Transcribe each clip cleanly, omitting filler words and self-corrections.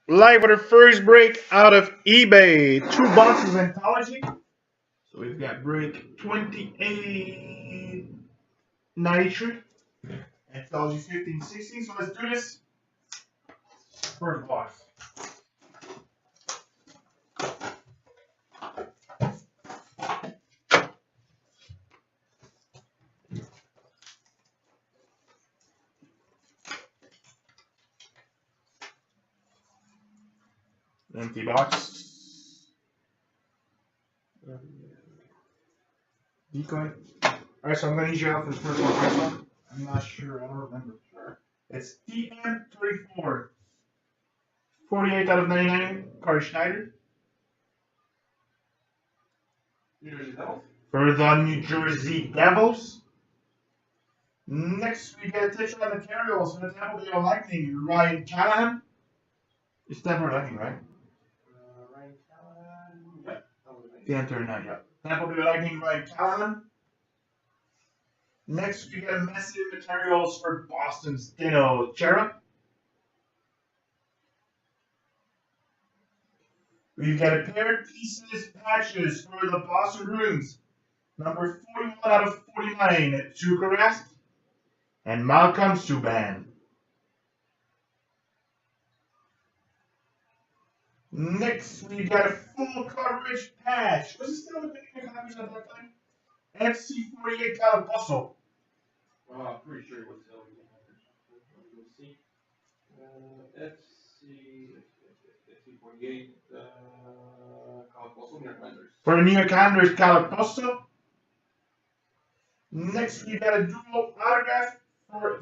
Live with our first break out of eBay. 2 boxes of Anthology. So we've got break 2893. Anthology 1516. So let's do this. First box. Empty box. Decoy. Alright, so I'm going to need your help for the first one. I'm not sure. I don't remember. It's DM34. 48 out of 99. Corey Schneider. New Jersey Devils. For the New Jersey Devils. Next, we get additional materials for the Tampa Bay Lightning. Ryan Callahan. It's Tampa Bay Lightning, right? Ryan Callahan. Yeah. The enter now, yeah. Tampa Bay Lightning, Ryan Callahan. Next, we get massive materials for Boston's Dino Chera. We've got a pair of pieces patches for the Boston Bruins. Number 41 out of 49, Tuukka and Malcolm Subban. Next, we got a full coverage patch. Was it still the big coverage at that time? FC48 Calaboso. I'm pretty sure it was still the coverage. We'll see. FC48 Calaboso, New York Islanders. For the New York Islanders, Calaboso. Next, we got a dual autograph for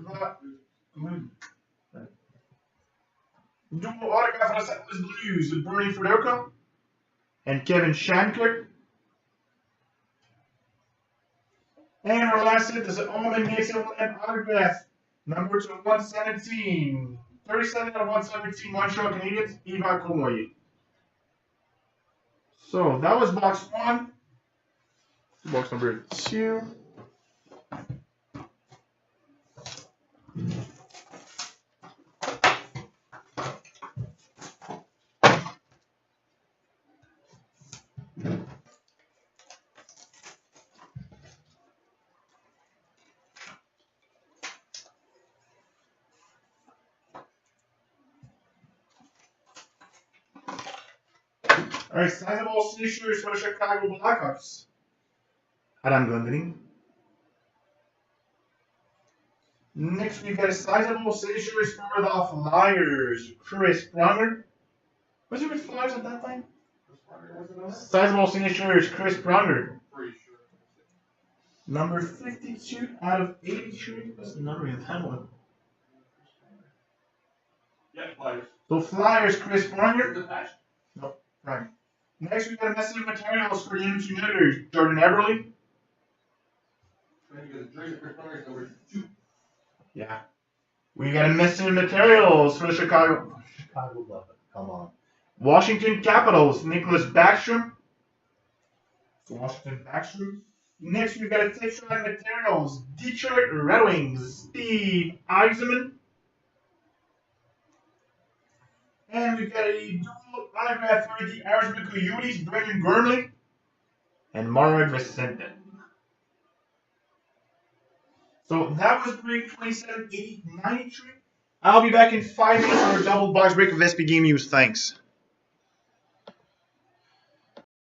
the dual autograph for the St. Louis Blues with Bernie Fedorko and Kevin Shattenkirk. And our last hit is an Omen Mason and autograph number to 117. 37 out of 117 Montreal Canadiens, Ivan Komoye. So that was box 1. Box number 2. Alright, sizable signatures for the Chicago Blackhawks. Adam Gundling. Next, we've got a sizable signatures for the Flyers. Chris Pronger. Was it with Flyers at that time? Sizable signatures, Chris Pronger. Pretty sure. Number 52 out of 83. What's the number of that one? Yeah, Flyers. So Flyers, Chris Pronger. The patch? No, right. Next, we've got a message of materials for the Edmonton Oilers. Jordan Eberle. Number 2. Yeah. We got a message of materials for the Chicago love it. Come on. Washington Capitals. Nicholas Backstrom. So Washington Backstrom. Next, we've got a texture on materials. Detroit Red Wings. Steve Yzerman. And we've got a dual autograph for the Arizona Coyotes, Brendan Gurnley and Marek Vicente. So that was break 27, 80, 93. I'll be back in 5 minutes for a double box break of SP Game News. Thanks.